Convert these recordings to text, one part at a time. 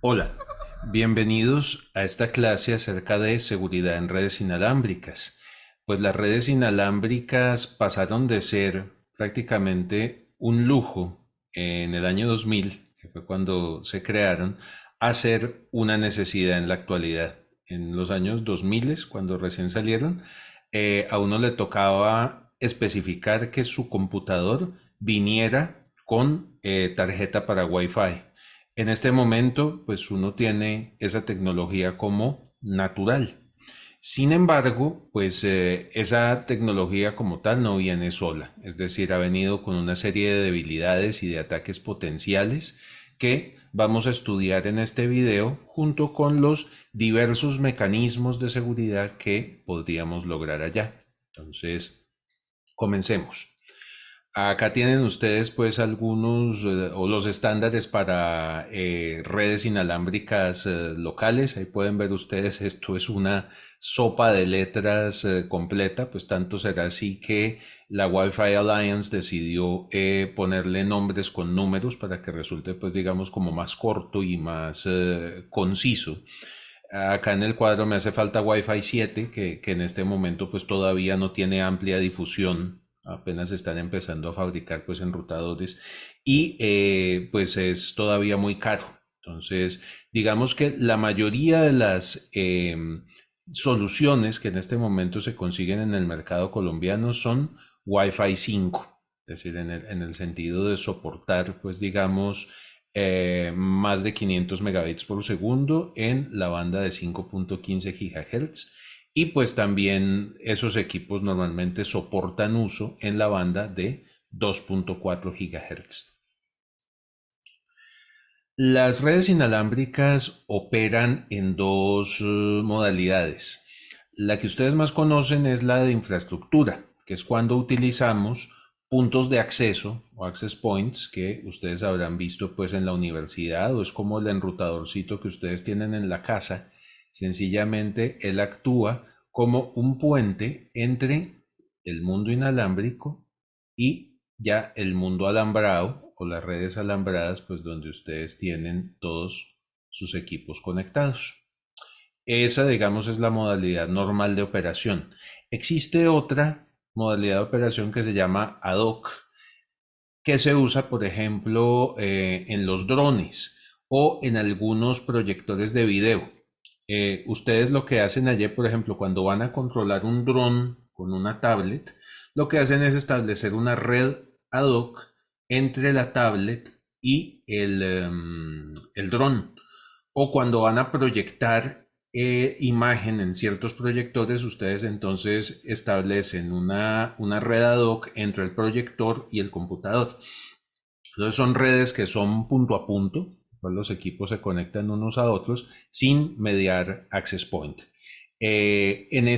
Hola, bienvenidos a esta clase acerca de seguridad en redes inalámbricas. Pues las redes inalámbricas pasaron de ser prácticamente un lujo en el año 2000, que fue cuando se crearon, a ser una necesidad en la actualidad. En los años 2000, cuando recién salieron, a uno le tocaba especificar que su computador viniera con tarjeta para Wi-Fi. En este momento, pues uno tiene esa tecnología como natural. Sin embargo, pues esa tecnología como tal no viene sola, es decir, ha venido con una serie de debilidades y de ataques potenciales que vamos a estudiar en este video junto con los diversos mecanismos de seguridad que podríamos lograr allá. Entonces, comencemos. Acá tienen ustedes pues algunos o los estándares para redes inalámbricas locales. Ahí pueden ver ustedes, esto es una sopa de letras completa, pues tanto será así que la Wi-Fi Alliance decidió ponerle nombres con números para que resulte pues digamos como más corto y más conciso. Acá en el cuadro me hace falta Wi-Fi 7, que en este momento pues todavía no tiene amplia difusión, apenas están empezando a fabricar pues enrutadores y pues es todavía muy caro. Entonces, digamos que la mayoría de las soluciones que en este momento se consiguen en el mercado colombiano son Wi-Fi 5, es decir, en el sentido de soportar pues digamos más de 500 megabits por segundo en la banda de 5.15 gigahertz. Y pues también esos equipos normalmente soportan uso en la banda de 2.4 gigahertz. Las redes inalámbricas operan en dos modalidades. La que ustedes más conocen es la de infraestructura, que es cuando utilizamos puntos de acceso o access points que ustedes habrán visto pues en la universidad, o es como el enrutadorcito que ustedes tienen en la casa. Sencillamente él actúa como un puente entre el mundo inalámbrico y ya el mundo alambrado o las redes alambradas, pues donde ustedes tienen todos sus equipos conectados. Esa, digamos, es la modalidad normal de operación. Existe otra modalidad de operación que se llama ad hoc, que se usa, por ejemplo, en los drones o en algunos proyectores de video. Ustedes lo que hacen ayer, por ejemplo, cuando van a controlar un dron con una tablet, lo que hacen es establecer una red ad hoc entre la tablet y el dron. O cuando van a proyectar imagen en ciertos proyectores, ustedes entonces establecen una red ad hoc entre el proyector y el computador. Entonces son redes que son punto a punto, pues los equipos se conectan unos a otros sin mediar access point. En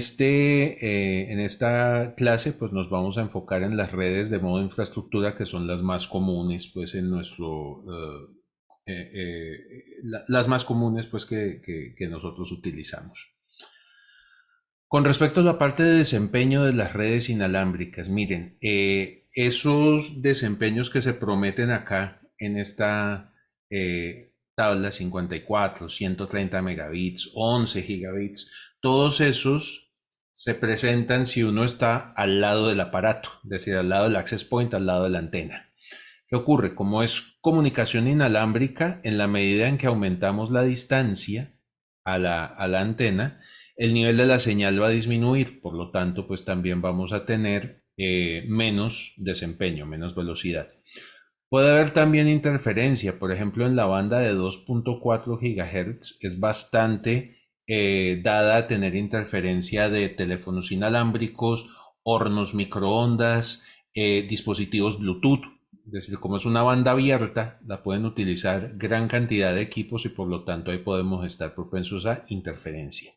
esta clase pues nos vamos a enfocar en las redes de modo infraestructura, que son las más comunes pues en nuestro las más comunes pues que nosotros utilizamos. Con respecto a la parte de desempeño de las redes inalámbricas, miren, esos desempeños que se prometen acá en esta tabla 54, 130 megabits, 11 gigabits, todos esos se presentan si uno está al lado del aparato, es decir, al lado del access point, al lado de la antena. ¿Qué ocurre? Como es comunicación inalámbrica, en la medida en que aumentamos la distancia a la antena, el nivel de la señal va a disminuir, por lo tanto, pues también vamos a tener menos desempeño, menos velocidad. Puede haber también interferencia, por ejemplo, en la banda de 2.4 GHz es bastante dada a tener interferencia de teléfonos inalámbricos, hornos microondas, dispositivos Bluetooth. Es decir, como es una banda abierta, la pueden utilizar gran cantidad de equipos y por lo tanto ahí podemos estar propensos a interferencia.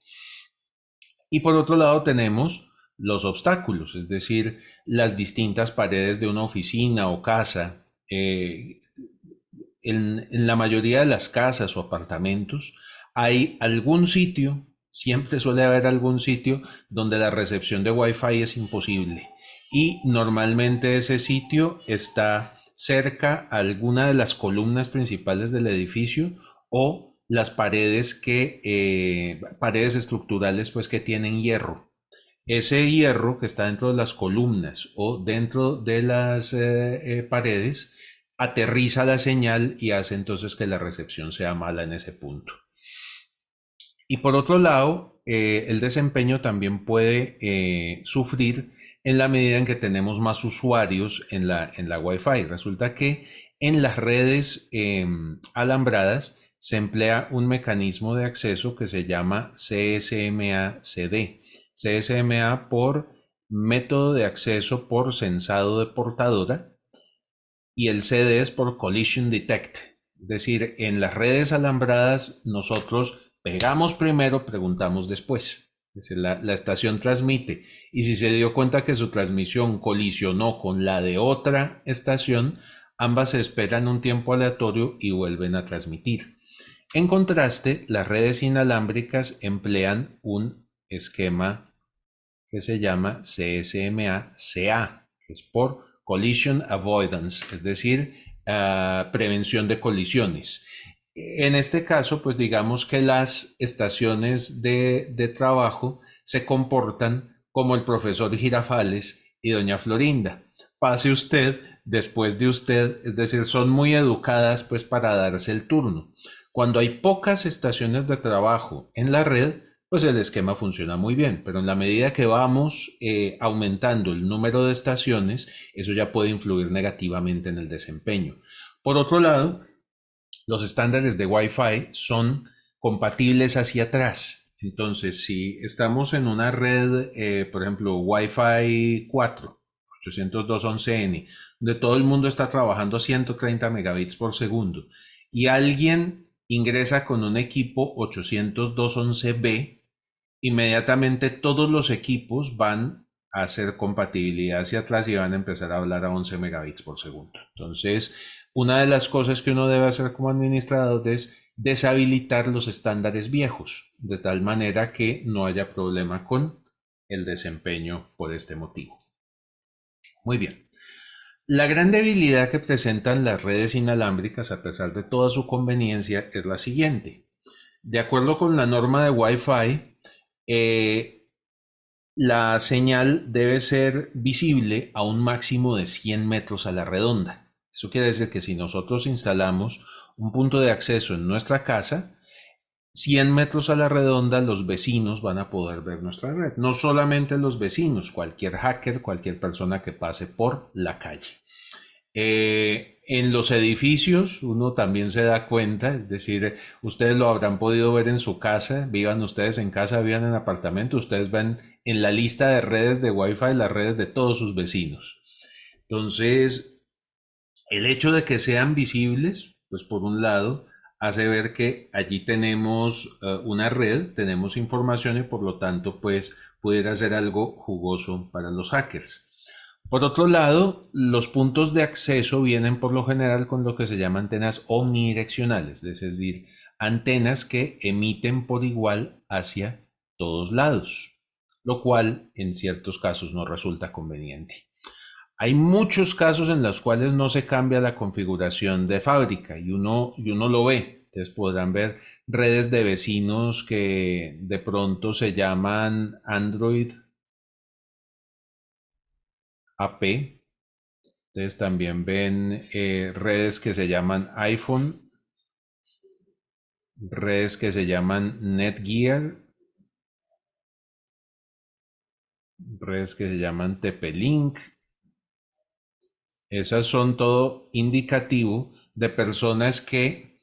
Y por otro lado tenemos los obstáculos, es decir, las distintas paredes de una oficina o casa. En la mayoría de las casas o apartamentos hay algún sitio, siempre suele haber algún sitio donde la recepción de Wi-Fi es imposible. Y normalmente ese sitio está cerca a alguna de las columnas principales del edificio o las paredes paredes estructurales pues que tienen hierro. Ese hierro que está dentro de las columnas o dentro de las paredes aterriza la señal y hace entonces que la recepción sea mala en ese punto. Y por otro lado, el desempeño también puede sufrir en la medida en que tenemos más usuarios en la Wi-Fi. Resulta que en las redes alambradas se emplea un mecanismo de acceso que se llama CSMA-CD. CSMA por método de acceso por sensado de portadora y el CD es por Collision Detect. Es decir, en las redes alambradas nosotros pegamos primero, preguntamos después. Es decir, la estación transmite y si se dio cuenta que su transmisión colisionó con la de otra estación, ambas se esperan un tiempo aleatorio y vuelven a transmitir. En contraste, las redes inalámbricas emplean un esquema que se llama CSMA-CA, que es por Collision Avoidance, es decir, prevención de colisiones. En este caso, pues digamos que las estaciones de trabajo se comportan como el profesor Girafales y doña Florinda. Pase usted, después de usted, es decir, son muy educadas pues para darse el turno. Cuando hay pocas estaciones de trabajo en la red, pues el esquema funciona muy bien, pero en la medida que vamos aumentando el número de estaciones, eso ya puede influir negativamente en el desempeño. Por otro lado, los estándares de Wi-Fi son compatibles hacia atrás. Entonces, si estamos en una red, por ejemplo, Wi-Fi 4, 802.11n, donde todo el mundo está trabajando a 130 megabits por segundo, y alguien ingresa con un equipo 802.11b, inmediatamente todos los equipos van a hacer compatibilidad hacia atrás y van a empezar a hablar a 11 megabits por segundo. Entonces, una de las cosas que uno debe hacer como administrador es deshabilitar los estándares viejos, de tal manera que no haya problema con el desempeño por este motivo. Muy bien. La gran debilidad que presentan las redes inalámbricas, a pesar de toda su conveniencia, es la siguiente. De acuerdo con la norma de Wi-Fi, la señal debe ser visible a un máximo de 100 metros a la redonda. Eso quiere decir que si nosotros instalamos un punto de acceso en nuestra casa, 100 metros a la redonda los vecinos van a poder ver nuestra red. No solamente los vecinos, cualquier hacker, cualquier persona que pase por la calle. En los edificios uno también se da cuenta, es decir, ustedes lo habrán podido ver en su casa, vivan ustedes en casa, vivan en apartamento, ustedes ven en la lista de redes de Wi-Fi las redes de todos sus vecinos. Entonces, el hecho de que sean visibles, pues por un lado, hace ver que allí tenemos una red, tenemos información y por lo tanto, pues pudiera ser algo jugoso para los hackers. Por otro lado, los puntos de acceso vienen por lo general con lo que se llama antenas omnidireccionales, es decir, antenas que emiten por igual hacia todos lados, lo cual en ciertos casos no resulta conveniente. Hay muchos casos en los cuales no se cambia la configuración de fábrica y uno lo ve. Ustedes podrán ver redes de vecinos que de pronto se llaman Android AP. Ustedes también ven redes que se llaman iPhone, redes que se llaman Netgear, redes que se llaman TP-Link. Esas son todo indicativo de personas que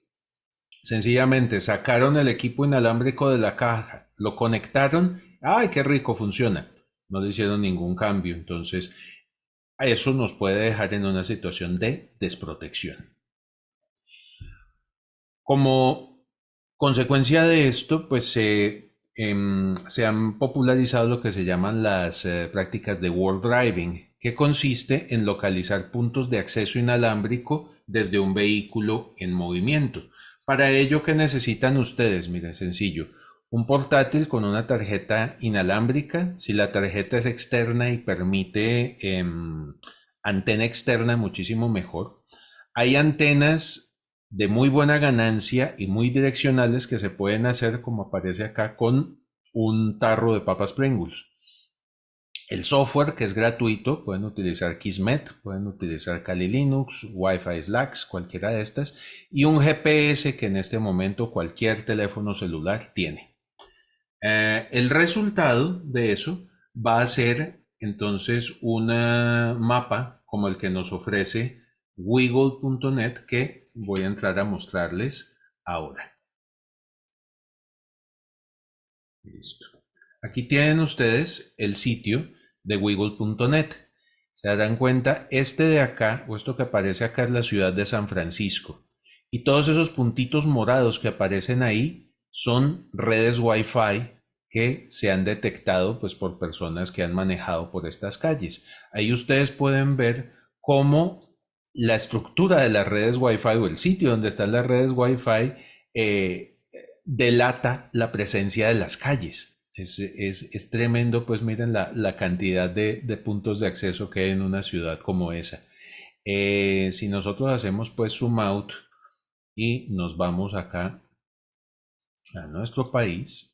sencillamente sacaron el equipo inalámbrico de la caja, lo conectaron, ¡ay, qué rico funciona! No le hicieron ningún cambio, entonces eso nos puede dejar en una situación de desprotección. Como consecuencia de esto, pues se han popularizado lo que se llaman las prácticas de world driving, que consiste en localizar puntos de acceso inalámbrico desde un vehículo en movimiento. Para ello, ¿qué necesitan ustedes? Miren, sencillo. Un portátil con una tarjeta inalámbrica. Si la tarjeta es externa y permite antena externa, muchísimo mejor. Hay antenas de muy buena ganancia y muy direccionales que se pueden hacer, como aparece acá, con un tarro de papas Pringles. El software, que es gratuito, pueden utilizar Kismet, pueden utilizar Kali Linux, Wi-Fi Slacks, cualquiera de estas, y un GPS que en este momento cualquier teléfono celular tiene. El resultado de eso va a ser entonces un mapa como el que nos ofrece wiggle.net, que voy a entrar a mostrarles ahora. Listo. Aquí tienen ustedes el sitio de wiggle.net. Se darán cuenta, este de acá, o esto que aparece acá, es la ciudad de San Francisco. Y todos esos puntitos morados que aparecen ahí son redes Wi-Fi que se han detectado pues por personas que han manejado por estas calles. Ahí ustedes pueden ver cómo la estructura de las redes Wi-Fi o el sitio donde están las redes Wi-Fi delata la presencia de las calles. Es tremendo, pues miren la cantidad de puntos de acceso que hay en una ciudad como esa. Si nosotros hacemos pues zoom out y nos vamos acá a nuestro país,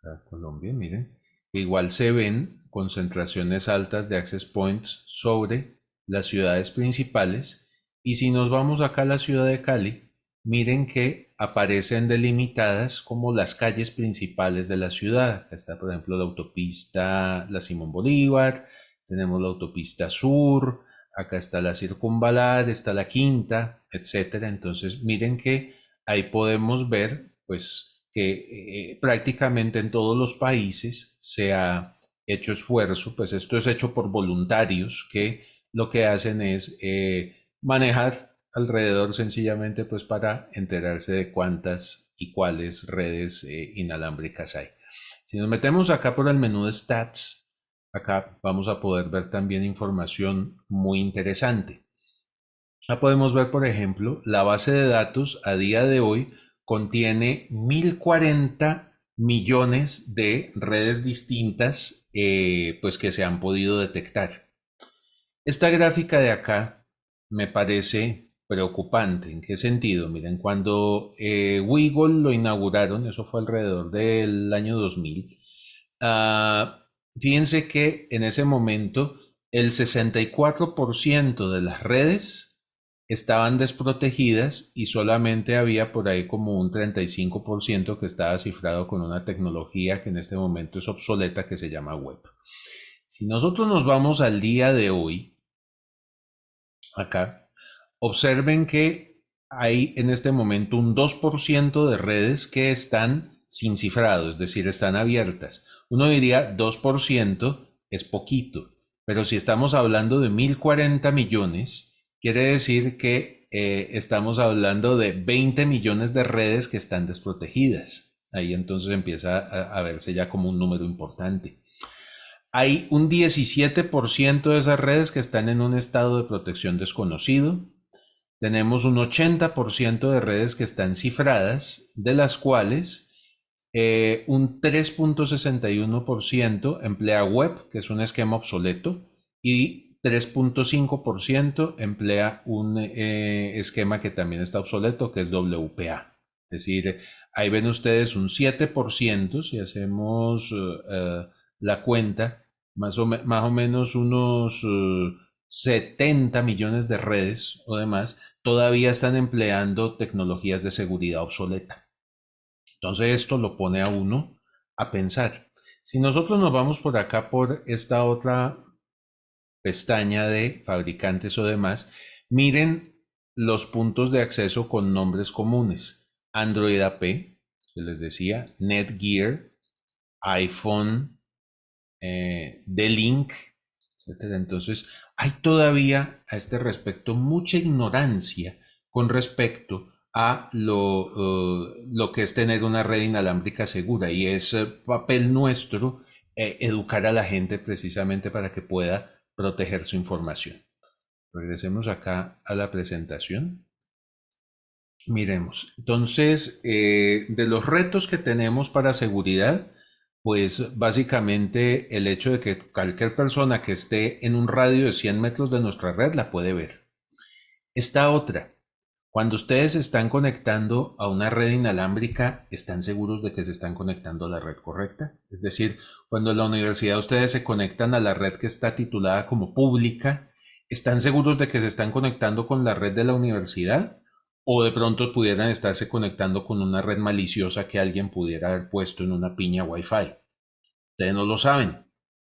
a Colombia, miren, igual se ven concentraciones altas de access points sobre las ciudades principales. Y si nos vamos acá a la ciudad de Cali, miren que aparecen delimitadas como las calles principales de la ciudad. Acá está, por ejemplo, la autopista La Simón Bolívar, tenemos la autopista Sur, acá está la Circunvalar, está la Quinta, etcétera. Entonces, miren que ahí podemos ver, pues, que prácticamente en todos los países se ha hecho esfuerzo, pues esto es hecho por voluntarios que lo que hacen es manejar alrededor sencillamente pues para enterarse de cuántas y cuáles redes inalámbricas hay. Si nos metemos acá por el menú de Stats, acá vamos a poder ver también información muy interesante. Ya podemos ver, por ejemplo, la base de datos a día de hoy contiene 1040 millones de redes distintas pues que se han podido detectar. Esta gráfica de acá me parece preocupante. ¿En qué sentido? Miren, cuando Wiggle lo inauguraron, eso fue alrededor del año 2000, fíjense que en ese momento el 64% de las redes estaban desprotegidas y solamente había por ahí como un 35% que estaba cifrado con una tecnología que en este momento es obsoleta, que se llama web. Si nosotros nos vamos al día de hoy, acá, observen que hay en este momento un 2% de redes que están sin cifrado, es decir, están abiertas. Uno diría 2% es poquito, pero si estamos hablando de 1040 millones, quiere decir que estamos hablando de 20 millones de redes que están desprotegidas. Ahí entonces empieza a verse ya como un número importante. Hay un 17% de esas redes que están en un estado de protección desconocido. Tenemos un 80% de redes que están cifradas, de las cuales un 3.61% emplea web, que es un esquema obsoleto, y 3.5% emplea un esquema que también está obsoleto, que es WPA. Es decir, ahí ven ustedes un 7%, si hacemos la cuenta, más o menos unos 70 millones de redes o demás, todavía están empleando tecnologías de seguridad obsoleta. Entonces esto lo pone a uno a pensar. Si nosotros nos vamos por acá por esta otra pestaña de fabricantes o demás, miren los puntos de acceso con nombres comunes. Android AP, que les decía, Netgear, iPhone, D-Link, etcétera. Entonces, hay todavía a este respecto mucha ignorancia con respecto a lo que es tener una red inalámbrica segura, y es papel nuestro educar a la gente precisamente para que pueda proteger su información. Regresemos acá a la presentación. Miremos, entonces, de los retos que tenemos para seguridad, pues básicamente el hecho de que cualquier persona que esté en un radio de 100 metros de nuestra red la puede ver. Esta otra, Cuando ustedes están conectando a una red inalámbrica, ¿están seguros de que se están conectando a la red correcta? Es decir, cuando en la universidad ustedes se conectan a la red que está titulada como pública, ¿están seguros de que se están conectando con la red de la universidad? ¿O de pronto pudieran estarse conectando con una red maliciosa que alguien pudiera haber puesto en una piña Wi-Fi? Ustedes no lo saben.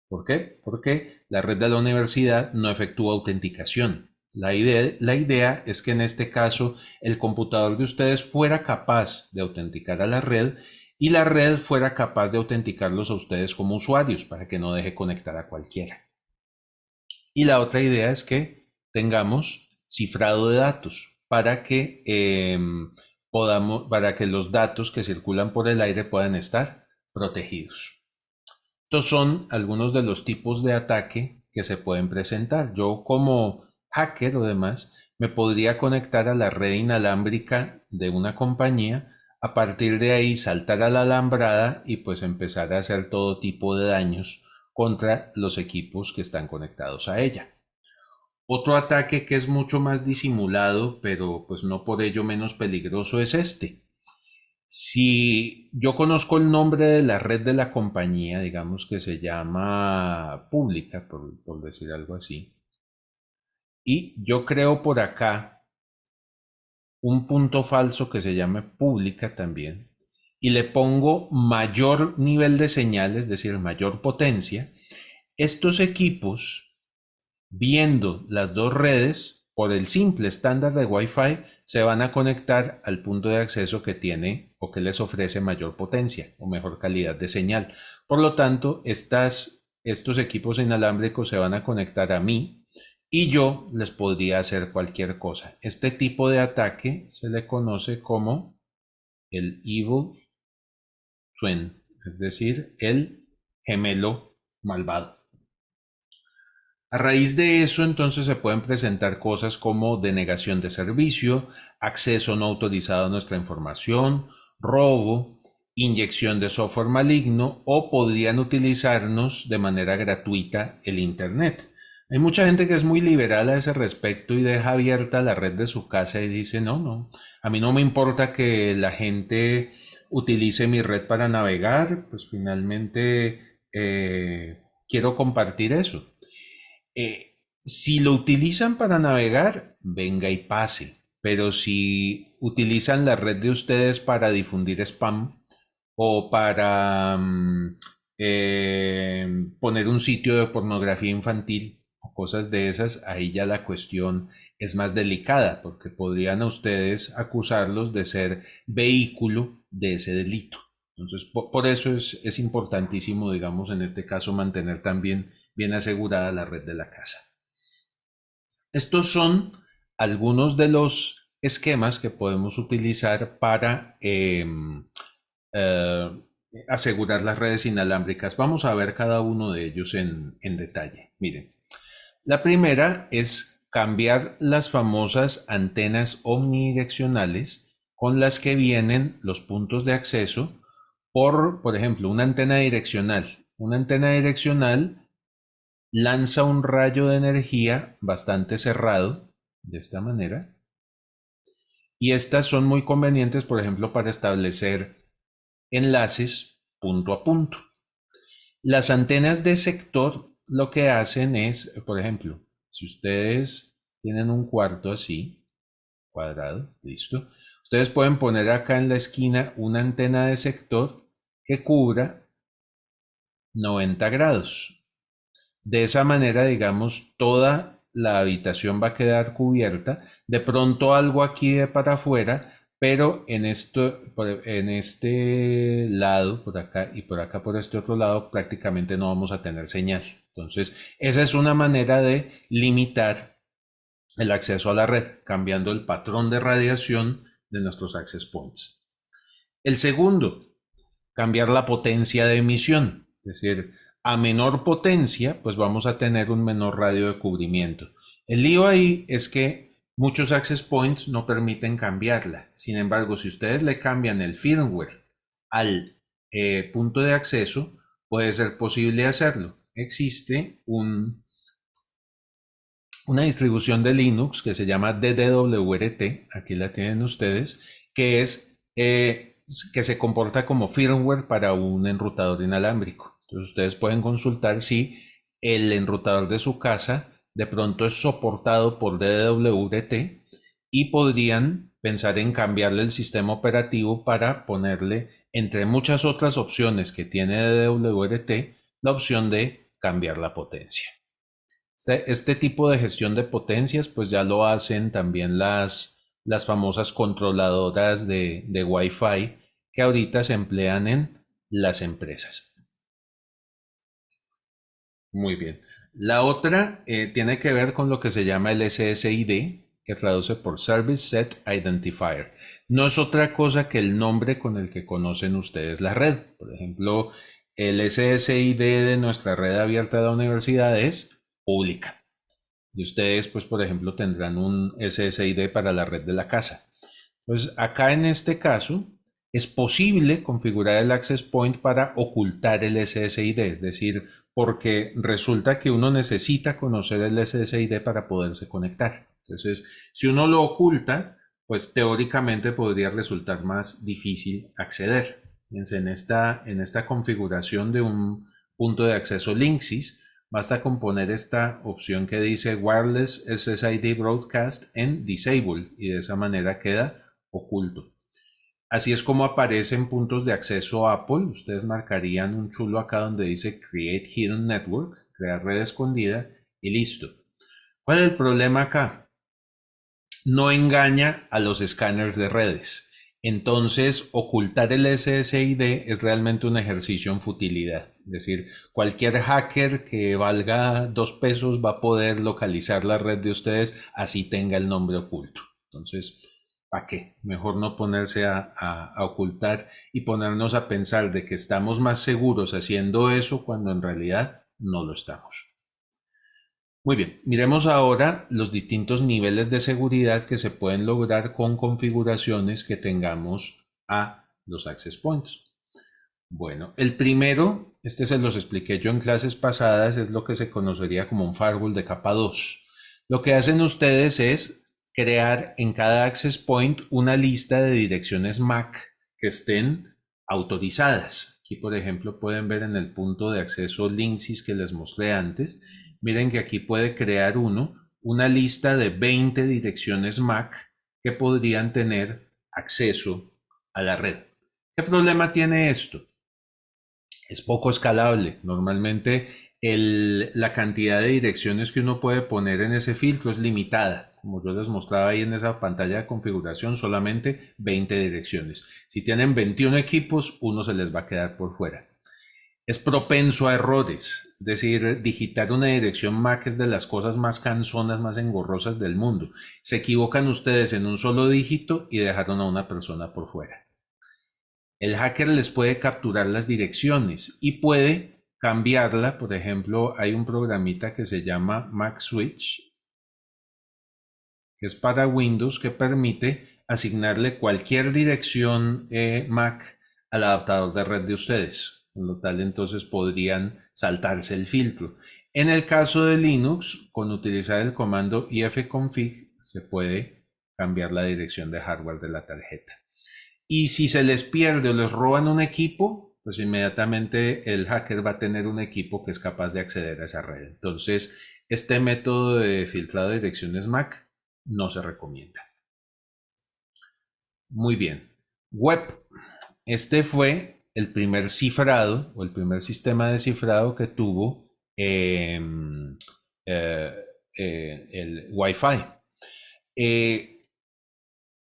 ¿Por qué? Porque la red de la universidad no efectúa autenticación. La idea es que en este caso el computador de ustedes fuera capaz de autenticar a la red y la red fuera capaz de autenticarlos a ustedes como usuarios para que no deje conectar a cualquiera. Y la otra idea es que tengamos cifrado de datos para que los datos que circulan por el aire puedan estar protegidos. Estos son algunos de los tipos de ataque que se pueden presentar. Yo como hacker o demás me podría conectar a la red inalámbrica de una compañía, a partir de ahí saltar a la alambrada y pues empezar a hacer todo tipo de daños contra los equipos que están conectados a ella. Otro ataque que es mucho más disimulado, pero pues no por ello menos peligroso, es este. Si yo conozco el nombre de la red de la compañía, digamos que se llama pública, por decir algo así, y yo creo por acá un punto falso que se llame pública también, y le pongo mayor nivel de señal, es decir, mayor potencia, estos equipos, viendo las dos redes, por el simple estándar de Wi-Fi, se van a conectar al punto de acceso que tiene o que les ofrece mayor potencia o mejor calidad de señal. Por lo tanto, estos equipos inalámbricos se van a conectar a mí y yo les podría hacer cualquier cosa. Este tipo de ataque se le conoce como el Evil Twin, es decir, el gemelo malvado. A raíz de eso, entonces se pueden presentar cosas como denegación de servicio, acceso no autorizado a nuestra información, robo, inyección de software maligno o podrían utilizarnos de manera gratuita el Internet. Hay mucha gente que es muy liberal a ese respecto y deja abierta la red de su casa y dice, no, no, a mí no me importa que la gente utilice mi red para navegar, pues finalmente quiero compartir eso. Si lo utilizan para navegar, venga y pase. Pero si utilizan la red de ustedes para difundir spam o para poner un sitio de pornografía infantil o cosas de esas, ahí ya la cuestión es más delicada porque podrían a ustedes acusarlos de ser vehículo de ese delito. Entonces, por eso es importantísimo, digamos, en este caso, mantener también bien asegurada la red de la casa. Estos son algunos de los esquemas que podemos utilizar para eh, asegurar las redes inalámbricas. Vamos a ver cada uno de ellos en detalle. Miren, la primera es cambiar las famosas antenas omnidireccionales con las que vienen los puntos de acceso por ejemplo, una antena direccional. Una antena direccional lanza un rayo de energía bastante cerrado, de esta manera, y estas son muy convenientes, por ejemplo, para establecer enlaces punto a punto. Las antenas de sector lo que hacen es, por ejemplo, si ustedes tienen un cuarto así, cuadrado, listo, ustedes pueden poner acá en la esquina una antena de sector que cubra 90 grados. De esa manera, digamos, toda la habitación va a quedar cubierta. De pronto algo aquí de para afuera, pero en este lado, por acá y por acá por este otro lado, prácticamente no vamos a tener señal. Entonces, esa es una manera de limitar el acceso a la red, cambiando el patrón de radiación de nuestros access points. El segundo, cambiar la potencia de emisión, es decir, a menor potencia, pues vamos a tener un menor radio de cubrimiento. El lío ahí es que muchos access points no permiten cambiarla. Sin embargo, si ustedes le cambian el firmware al punto de acceso, puede ser posible hacerlo. Existe una distribución de Linux que se llama DDWRT, aquí la tienen ustedes, que es que se comporta como firmware para un enrutador inalámbrico. Entonces ustedes pueden consultar si el enrutador de su casa de pronto es soportado por DDWRT y podrían pensar en cambiarle el sistema operativo para ponerle, entre muchas otras opciones que tiene DDWRT, la opción de cambiar la potencia. Este tipo de gestión de potencias pues ya lo hacen también las famosas controladoras de Wi-Fi que ahorita se emplean en las empresas. Muy bien. La otra tiene que ver con lo que se llama el SSID, que traduce por Service Set Identifier. No es otra cosa que el nombre con el que conocen ustedes la red. Por ejemplo, el SSID de nuestra red abierta de la universidad es pública. Y ustedes, pues, por ejemplo, tendrán un SSID para la red de la casa. Entonces, acá en este caso, es posible configurar el access point para ocultar el SSID, es decir, porque resulta que uno necesita conocer el SSID para poderse conectar. Entonces, si uno lo oculta, pues teóricamente podría resultar más difícil acceder. Fíjense, en esta configuración de un punto de acceso Linksys, basta con poner esta opción que dice Wireless SSID Broadcast en Disable y de esa manera queda oculto. Así es como aparecen puntos de acceso Apple. Ustedes marcarían un chulo acá donde dice Create Hidden Network, crear red escondida y listo. ¿Cuál es el problema acá? No engaña a los escáneres de redes. Entonces, ocultar el SSID es realmente un ejercicio en futilidad. Es decir, cualquier hacker que valga 2 pesos va a poder localizar la red de ustedes así tenga el nombre oculto. Entonces, ¿para qué? Mejor no ponerse a ocultar y ponernos a pensar de que estamos más seguros haciendo eso cuando en realidad no lo estamos. Muy bien, miremos ahora los distintos niveles de seguridad que se pueden lograr con configuraciones que tengamos a los access points. Bueno, el primero, este se los expliqué yo en clases pasadas, es lo que se conocería como un firewall de capa 2. Lo que hacen ustedes es crear en cada access point una lista de direcciones MAC que estén autorizadas. Aquí, por ejemplo, pueden ver en el punto de acceso Linksys que les mostré antes. Miren que aquí puede crear una lista de 20 direcciones MAC que podrían tener acceso a la red. ¿Qué problema tiene esto? Es poco escalable. Normalmente la cantidad de direcciones que uno puede poner en ese filtro es limitada. Como yo les mostraba ahí en esa pantalla de configuración, solamente 20 direcciones. Si tienen 21 equipos, uno se les va a quedar por fuera. Es propenso a errores, es decir, digitar una dirección MAC es de las cosas más cansonas, más engorrosas del mundo. Se equivocan ustedes en un solo dígito y dejaron a una persona por fuera. El hacker les puede capturar las direcciones y puede cambiarla. Por ejemplo, hay un programita que se llama Mac Switch, que es para Windows, que permite asignarle cualquier dirección MAC al adaptador de red de ustedes. Con lo tal, entonces podrían saltarse el filtro. En el caso de Linux, con utilizar el comando ifconfig, se puede cambiar la dirección de hardware de la tarjeta. Y si se les pierde o les roban un equipo, pues inmediatamente el hacker va a tener un equipo que es capaz de acceder a esa red. Entonces, este método de filtrado de direcciones MAC no se recomienda. Muy bien. Web. Este fue el primer cifrado o el primer sistema de cifrado que tuvo el Wi-Fi.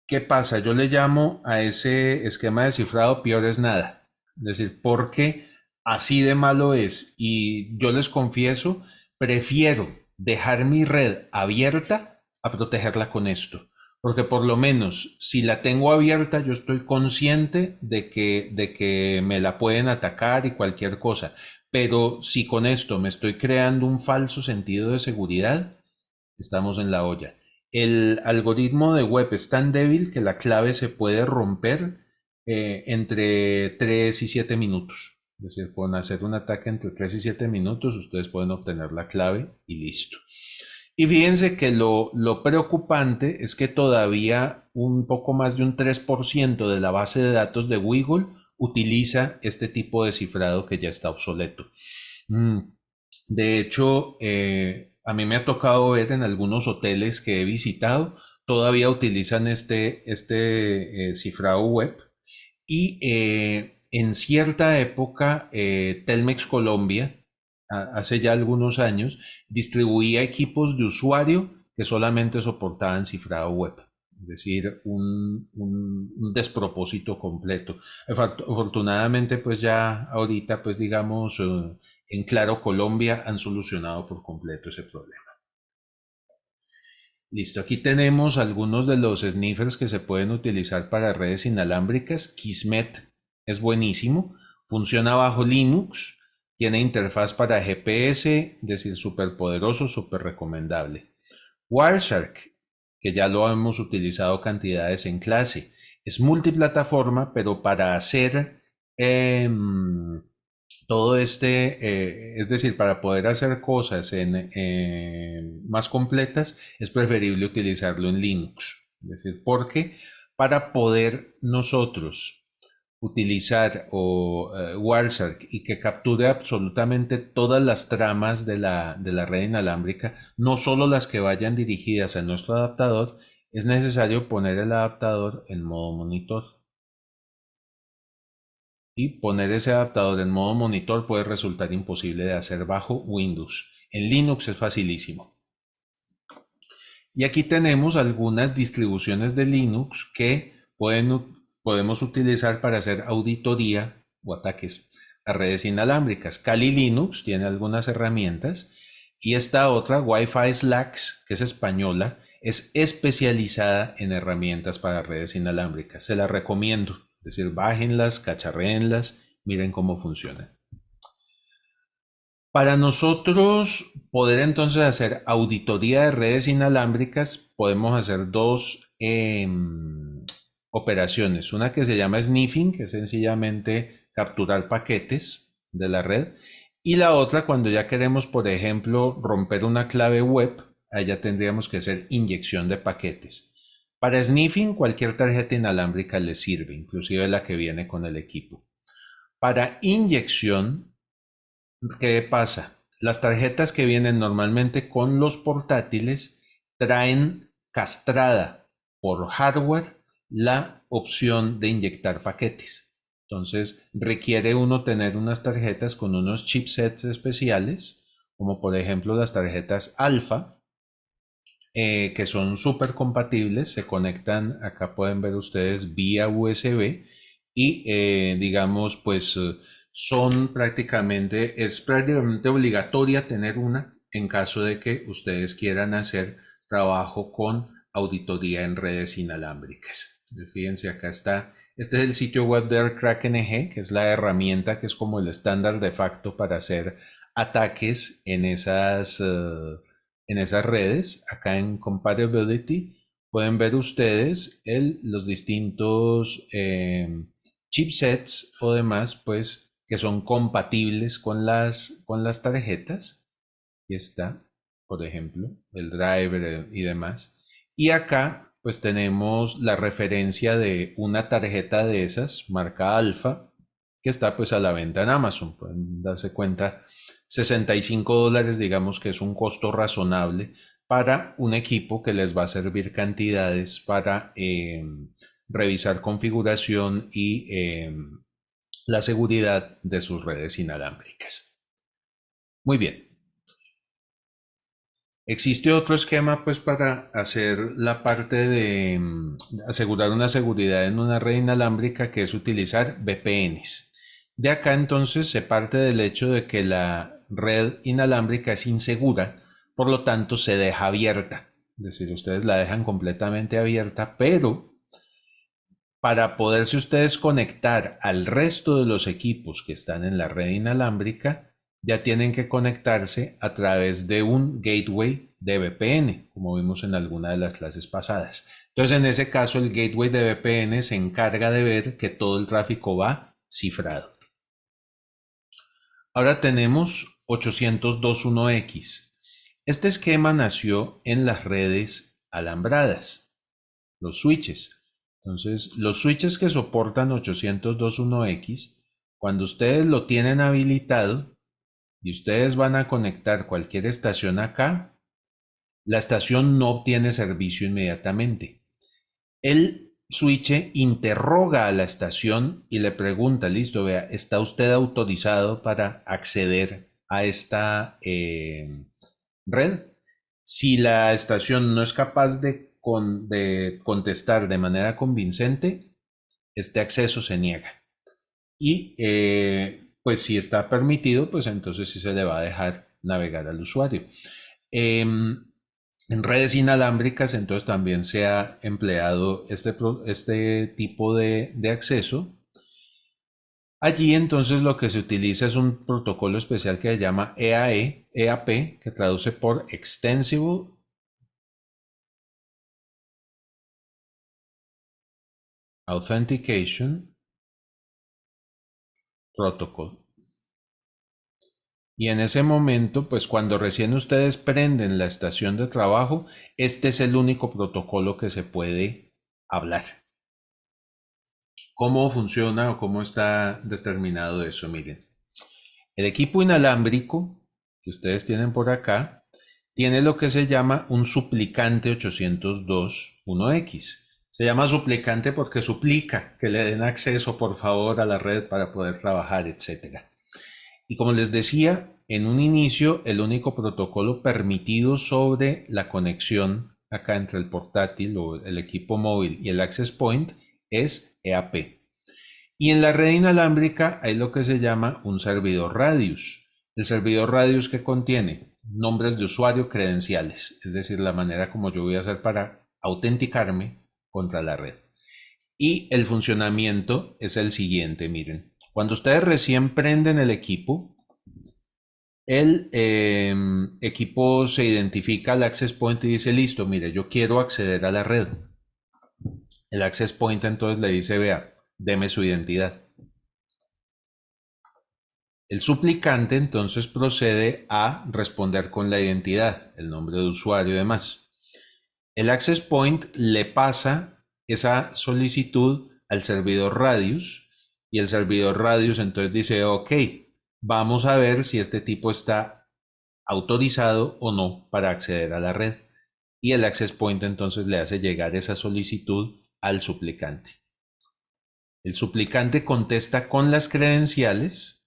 ¿Qué pasa? Yo le llamo a ese esquema de cifrado peor es nada. Es decir, porque así de malo es. Y yo les confieso, prefiero dejar mi red abierta a protegerla con esto. Porque por lo menos si la tengo abierta, yo estoy consciente de que me la pueden atacar y cualquier cosa. Pero si con esto me estoy creando un falso sentido de seguridad, estamos en la olla. El algoritmo de web es tan débil que la clave se puede romper entre 3 y 7 minutos. Es decir, con hacer un ataque entre 3 y 7 minutos, ustedes pueden obtener la clave y listo. Y fíjense que lo preocupante es que todavía un poco más de un 3% de la base de datos de Wiggle utiliza este tipo de cifrado que ya está obsoleto. Mm, De hecho, a mí me ha tocado ver en algunos hoteles que he visitado, todavía utilizan este cifrado web y en cierta época Telmex Colombia, hace ya algunos años, distribuía equipos de usuario que solamente soportaban cifrado web. Es decir, un despropósito completo. Afortunadamente, pues ya ahorita, pues digamos, en Claro Colombia han solucionado por completo ese problema. Listo, aquí tenemos algunos de los sniffers que se pueden utilizar para redes inalámbricas. Kismet es buenísimo, funciona bajo Linux, tiene interfaz para GPS, es decir, súper poderoso, súper recomendable. Wireshark, que ya lo hemos utilizado cantidades en clase, es multiplataforma, pero para hacer todo es decir, para poder hacer cosas más completas, es preferible utilizarlo en Linux. Es decir, porque para poder nosotros utilizar Wireshark y que capture absolutamente todas las tramas de la red inalámbrica, no solo las que vayan dirigidas a nuestro adaptador, es necesario poner el adaptador en modo monitor. Y poner ese adaptador en modo monitor puede resultar imposible de hacer bajo Windows. En Linux es facilísimo. Y aquí tenemos algunas distribuciones de Linux que podemos utilizar para hacer auditoría o ataques a redes inalámbricas. Kali Linux tiene algunas herramientas y esta otra, Wi-Fi Slacks, que es española, es especializada en herramientas para redes inalámbricas. Se las recomiendo. Es decir, bájenlas, cacharréenlas, miren cómo funcionan. Para nosotros poder entonces hacer auditoría de redes inalámbricas, podemos hacer dos operaciones. Una que se llama sniffing, que es sencillamente capturar paquetes de la red. Y la otra, cuando ya queremos, por ejemplo, romper una clave web, allá tendríamos que hacer inyección de paquetes. Para sniffing, cualquier tarjeta inalámbrica le sirve, inclusive la que viene con el equipo. Para inyección, ¿qué pasa? Las tarjetas que vienen normalmente con los portátiles traen castrada por hardware la opción de inyectar paquetes. Entonces requiere uno tener unas tarjetas con unos chipsets especiales, como por ejemplo las tarjetas alfa, que son súper compatibles, se conectan, acá pueden ver ustedes, vía USB y digamos pues es prácticamente obligatoria tener una en caso de que ustedes quieran hacer trabajo con auditoría en redes inalámbricas. Fíjense, acá está, este es el sitio web de AirCrackNG, que es la herramienta que es como el estándar de facto para hacer ataques en esas redes. Acá en Compatibility pueden ver ustedes los distintos chipsets o demás, pues, que son compatibles con las tarjetas. Aquí está, por ejemplo, el driver y demás. Y acá, pues, tenemos la referencia de una tarjeta de esas, marca Alfa, que está, pues, a la venta en Amazon. Pueden darse cuenta, $65, digamos que es un costo razonable para un equipo que les va a servir cantidades para revisar configuración y la seguridad de sus redes inalámbricas. Muy bien. Existe otro esquema pues para hacer la parte de asegurar una seguridad en una red inalámbrica, que es utilizar VPNs. De acá entonces se parte del hecho de que la red inalámbrica es insegura, por lo tanto se deja abierta. Es decir, ustedes la dejan completamente abierta, pero para poderse ustedes conectar al resto de los equipos que están en la red inalámbrica, ya tienen que conectarse a través de un gateway de VPN, como vimos en alguna de las clases pasadas. Entonces, en ese caso, el gateway de VPN se encarga de ver que todo el tráfico va cifrado. Ahora tenemos 802.1x. Este esquema nació en las redes alambradas, los switches. Entonces, los switches que soportan 802.1x, cuando ustedes lo tienen habilitado y ustedes van a conectar cualquier estación acá, la estación no obtiene servicio inmediatamente. El switch interroga a la estación y le pregunta, listo, vea, ¿está usted autorizado para acceder a esta red? Si la estación no es capaz de contestar de manera convincente, este acceso se niega. Y pues si está permitido, pues entonces sí se le va a dejar navegar al usuario. En redes inalámbricas, entonces también se ha empleado este tipo de acceso. Allí entonces lo que se utiliza es un protocolo especial que se llama EAP, que traduce por Extensible Authentication Protocol. Y en ese momento, pues cuando recién ustedes prenden la estación de trabajo, este es el único protocolo que se puede hablar. ¿Cómo funciona o cómo está determinado eso? Miren, el equipo inalámbrico que ustedes tienen por acá tiene lo que se llama un suplicante 802.1x. Se llama suplicante porque suplica que le den acceso por favor a la red para poder trabajar, etc. Y como les decía, en un inicio el único protocolo permitido sobre la conexión acá entre el portátil o el equipo móvil y el access point es EAP. Y en la red inalámbrica hay lo que se llama un servidor radius. El servidor radius que contiene nombres de usuario, credenciales, es decir, la manera como yo voy a hacer para autenticarme contra la red. Y el funcionamiento es el siguiente, miren. Cuando ustedes recién prenden el equipo se identifica al access point y dice, listo, mire, yo quiero acceder a la red. El access point entonces le dice, vea, deme su identidad. El suplicante entonces procede a responder con la identidad, el nombre de usuario y demás. El access point le pasa esa solicitud al servidor Radius y el servidor Radius entonces dice, ok, vamos a ver si este tipo está autorizado o no para acceder a la red. Y el access point entonces le hace llegar esa solicitud al suplicante. El suplicante contesta con las credenciales.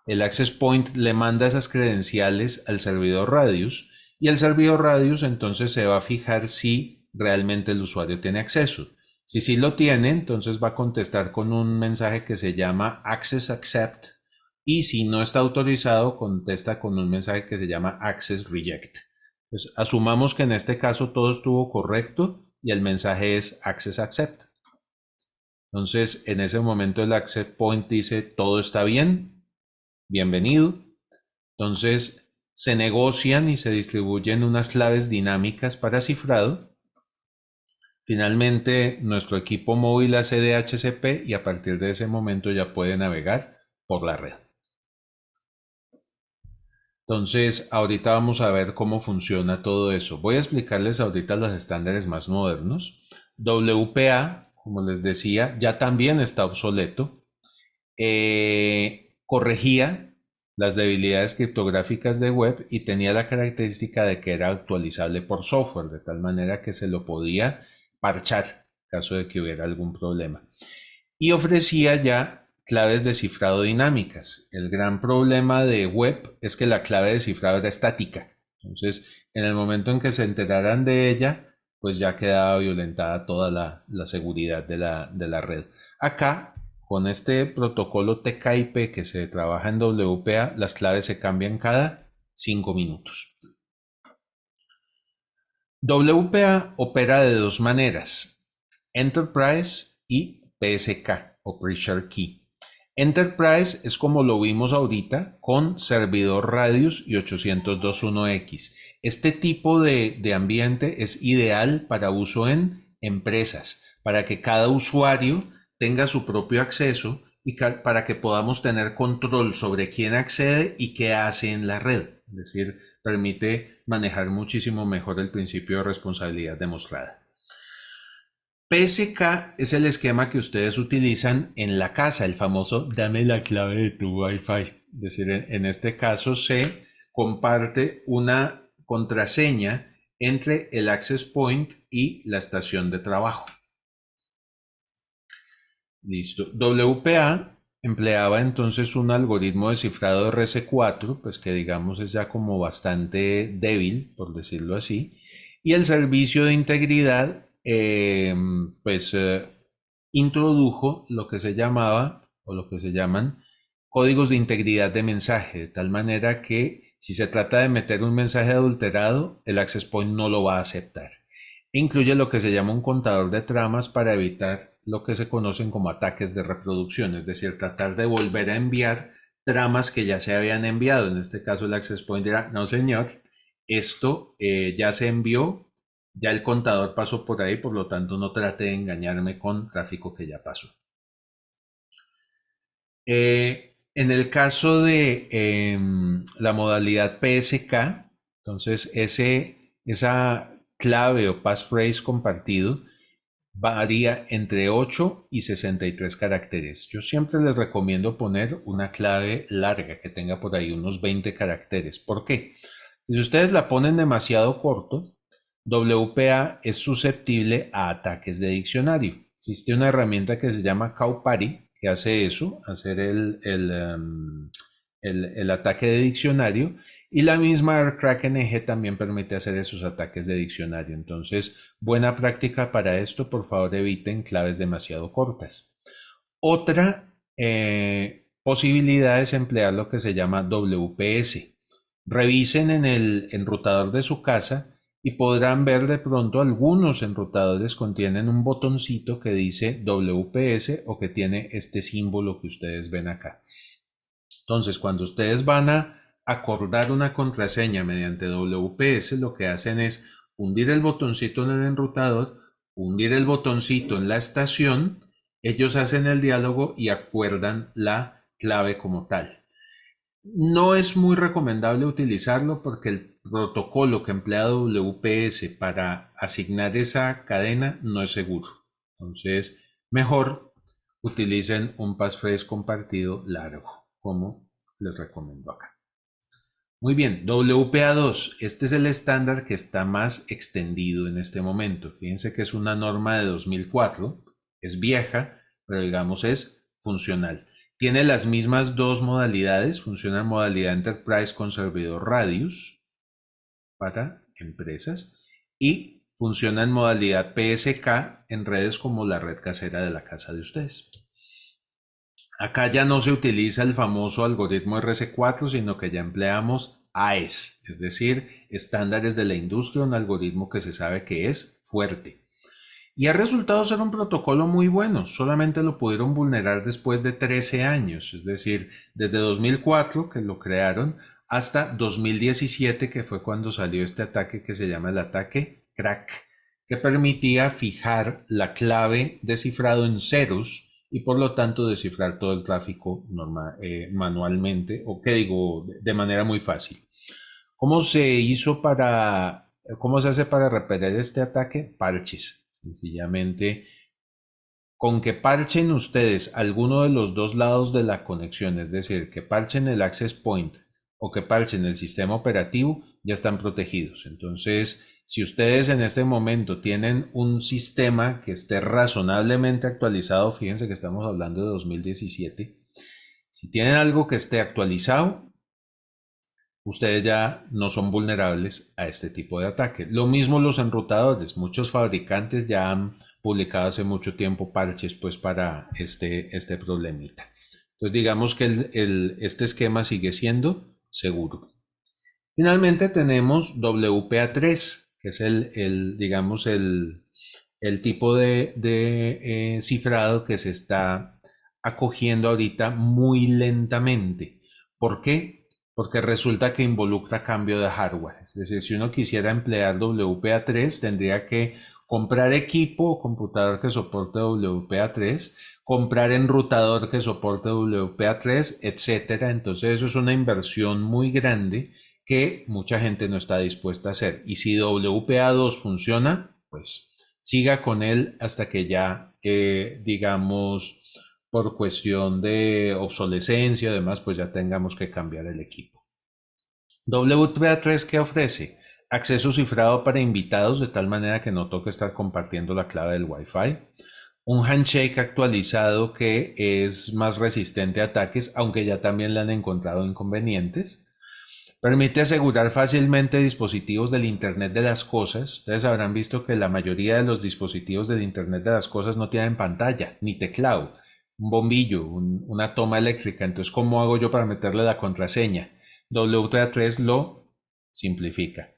El access point le manda esas credenciales al servidor Radius y el servidor Radius entonces se va a fijar si realmente el usuario tiene acceso. Si sí lo tiene, entonces va a contestar con un mensaje que se llama Access Accept y si no está autorizado, contesta con un mensaje que se llama Access Reject. Pues asumamos que en este caso todo estuvo correcto y el mensaje es Access Accept. Entonces, en ese momento el access point dice todo está bien, bienvenido. Entonces se negocian y se distribuyen unas claves dinámicas para cifrado. Finalmente nuestro equipo móvil hace DHCP y a partir de ese momento ya puede navegar por la red. Entonces ahorita vamos a ver cómo funciona todo eso. Voy a explicarles ahorita los estándares más modernos. WPA, como les decía, ya también está obsoleto. Corregía las debilidades criptográficas de web y tenía la característica de que era actualizable por software, de tal manera que se lo podía parchar en caso de que hubiera algún problema. Y ofrecía ya claves de cifrado dinámicas. El gran problema de web es que la clave de cifrado era estática. Entonces, en el momento en que se enteraran de ella, pues ya quedaba violentada toda la seguridad de la red. Acá, con este protocolo TKIP que se trabaja en WPA, las claves se cambian cada 5 minutos. WPA opera de dos maneras, Enterprise y PSK o Pre-Share Key. Enterprise es como lo vimos ahorita con servidor Radius y 802.1x. Este tipo de ambiente es ideal para uso en empresas, para que cada usuario tenga su propio acceso y para que podamos tener control sobre quién accede y qué hace en la red. es decir, permite manejar muchísimo mejor el principio de responsabilidad demostrada. PSK es el esquema que ustedes utilizan en la casa, el famoso dame la clave de tu Wi-Fi. Es decir, en este caso se comparte una contraseña entre el access point y la estación de trabajo. Listo. WPA empleaba entonces un algoritmo de cifrado RC4, pues que digamos es ya como bastante débil, por decirlo así, y el servicio de integridad introdujo lo que se llamaba o lo que se llaman códigos de integridad de mensaje, de tal manera que si se trata de meter un mensaje adulterado, el access point no lo va a aceptar. Incluye lo que se llama un contador de tramas para evitar lo que se conocen como ataques de reproducción, es decir, tratar de volver a enviar tramas que ya se habían enviado. En este caso el access point dirá, no señor, esto ya se envió, ya el contador pasó por ahí, por lo tanto no trate de engañarme con tráfico que ya pasó. En el caso de la modalidad PSK, entonces esa clave o passphrase compartido varía entre 8 y 63 caracteres. Yo siempre les recomiendo poner una clave larga que tenga por ahí unos 20 caracteres. ¿Por qué? Si ustedes la ponen demasiado corto, WPA es susceptible a ataques de diccionario. Existe una herramienta que se llama Kaupari que hace eso, hacer el ataque de diccionario, y la misma AirCrackNG también permite hacer esos ataques de diccionario. Entonces, buena práctica para esto, por favor eviten claves demasiado cortas. Otra posibilidad es emplear lo que se llama WPS. Revisen en el enrutador de su casa y podrán ver de pronto algunos enrutadores contienen un botoncito que dice WPS o que tiene este símbolo que ustedes ven acá. Entonces, cuando ustedes van a acordar una contraseña mediante WPS, lo que hacen es hundir el botoncito en el enrutador, hundir el botoncito en la estación, ellos hacen el diálogo y acuerdan la clave como tal. No es muy recomendable utilizarlo porque el protocolo que emplea WPS para asignar esa cadena no es seguro. Entonces, mejor utilicen un passphrase compartido largo, como les recomiendo acá. Muy bien, WPA2, este es el estándar que está más extendido en este momento. Fíjense que es una norma de 2004, es vieja, pero digamos es funcional. Tiene las mismas dos modalidades, funciona en modalidad Enterprise con servidor Radius para empresas y funciona en modalidad PSK en redes como la red casera de la casa de ustedes. Acá ya no se utiliza el famoso algoritmo RC4, sino que ya empleamos AES, es decir, estándares de la industria, un algoritmo que se sabe que es fuerte. Y ha resultado ser un protocolo muy bueno, solamente lo pudieron vulnerar después de 13 años, es decir, desde 2004 que lo crearon hasta 2017 que fue cuando salió este ataque que se llama el ataque crack, que permitía fijar la clave de cifrado en ceros y por lo tanto descifrar todo el tráfico manualmente, o que digo, de manera muy fácil. ¿Cómo se hace para repeler este ataque? Parches. Sencillamente, con que parchen ustedes alguno de los dos lados de la conexión, es decir, que parchen el access point o que parchen el sistema operativo, ya están protegidos. Entonces, si ustedes en este momento tienen un sistema que esté razonablemente actualizado, fíjense que estamos hablando de 2017, si tienen algo que esté actualizado, ustedes ya no son vulnerables a este tipo de ataque. Lo mismo los enrutadores. Muchos fabricantes ya han publicado hace mucho tiempo parches pues para este problemita. Entonces digamos que este esquema sigue siendo seguro. Finalmente tenemos WPA3, que es digamos el tipo de cifrado que se está acogiendo ahorita muy lentamente. ¿Por qué? Porque resulta que involucra cambio de hardware. Es decir, si uno quisiera emplear WPA3, tendría que comprar equipo o computador que soporte WPA3, comprar enrutador que soporte WPA3, etcétera. Entonces eso es una inversión muy grande que mucha gente no está dispuesta a hacer. Y si WPA2 funciona, pues siga con él hasta que ya, digamos, por cuestión de obsolescencia y demás, pues ya tengamos que cambiar el equipo. WPA3, ¿qué ofrece? Acceso cifrado para invitados de tal manera que no toque estar compartiendo la clave del Wi-Fi. Un handshake actualizado que es más resistente a ataques, aunque ya también le han encontrado inconvenientes. Permite asegurar fácilmente dispositivos del Internet de las Cosas. Ustedes habrán visto que la mayoría de los dispositivos del Internet de las Cosas no tienen pantalla, ni teclado, un bombillo, una toma eléctrica. Entonces, ¿cómo hago yo para meterle la contraseña? WTA3 lo simplifica.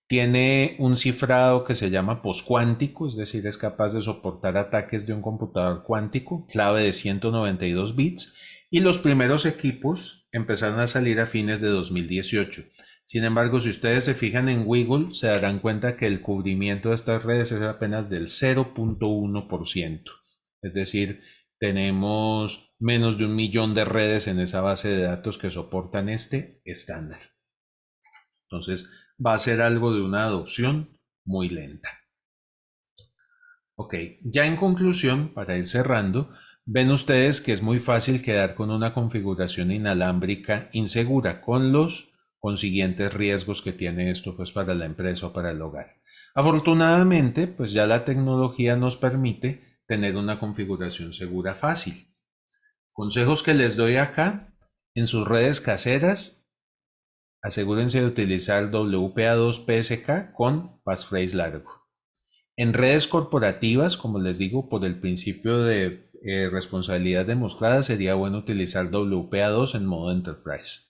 Tiene un cifrado que se llama poscuántico, es decir, es capaz de soportar ataques de un computador cuántico, clave de 192 bits, y los primeros equipos empezaron a salir a fines de 2018. Sin embargo, si ustedes se fijan en Wiggle, se darán cuenta que el cubrimiento de estas redes es apenas del 0.1%. Es decir, tenemos menos de 1 millón de redes en esa base de datos que soportan este estándar. Entonces, va a ser algo de una adopción muy lenta. Ok, ya en conclusión, para ir cerrando, ven ustedes que es muy fácil quedar con una configuración inalámbrica insegura con los consiguientes riesgos que tiene esto pues para la empresa o para el hogar. Afortunadamente, pues ya la tecnología nos permite tener una configuración segura fácil. Consejos que les doy acá: en sus redes caseras, asegúrense de utilizar WPA2 PSK con passphrase largo. En redes corporativas, como les digo, por el principio de responsabilidad demostrada, sería bueno utilizar WPA2 en modo Enterprise.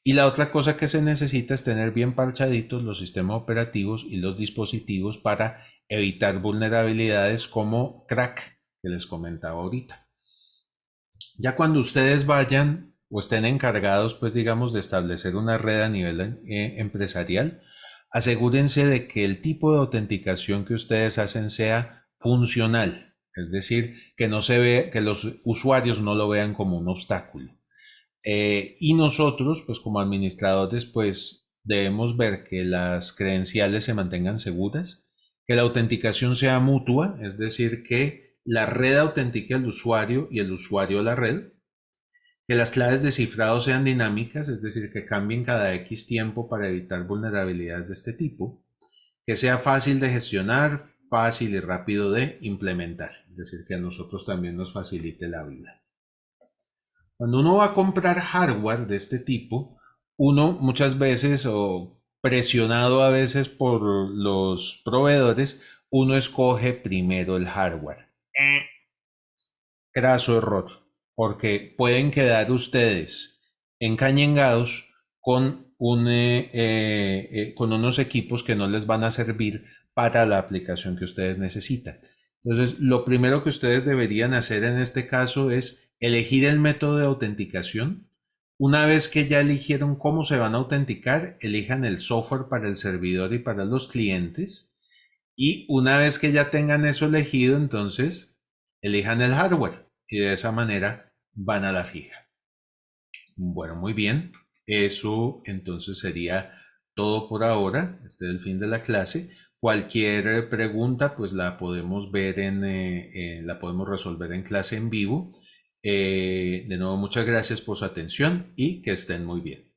Y la otra cosa que se necesita es tener bien parchaditos los sistemas operativos y los dispositivos para evitar vulnerabilidades como crack, que les comentaba ahorita. Ya cuando ustedes vayan o estén encargados, pues digamos, de establecer una red a nivel empresarial, asegúrense de que el tipo de autenticación que ustedes hacen sea funcional, es decir, que no se ve, que los usuarios no lo vean como un obstáculo. Y nosotros, pues como administradores, pues debemos ver que las credenciales se mantengan seguras, que la autenticación sea mutua, es decir, que la red autentique al usuario y el usuario a la red, que las claves de cifrado sean dinámicas, es decir, que cambien cada X tiempo para evitar vulnerabilidades de este tipo, que sea fácil de gestionar, fácil y rápido de implementar, es decir, que a nosotros también nos facilite la vida. Cuando uno va a comprar hardware de este tipo, uno muchas veces, o presionado a veces por los proveedores, uno escoge primero el hardware. Graso error, porque pueden quedar ustedes encañengados con unos equipos que no les van a servir para la aplicación que ustedes necesitan. Entonces, lo primero que ustedes deberían hacer en este caso es elegir el método de autenticación. Una vez que ya eligieron cómo se van a autenticar, elijan el software para el servidor y para los clientes. Y una vez que ya tengan eso elegido, entonces elijan el hardware y de esa manera van a la fija. Bueno, muy bien. Eso entonces sería todo por ahora. Este es el fin de la clase. Cualquier pregunta, pues la podemos ver la podemos resolver en clase en vivo. De nuevo, muchas gracias por su atención y que estén muy bien.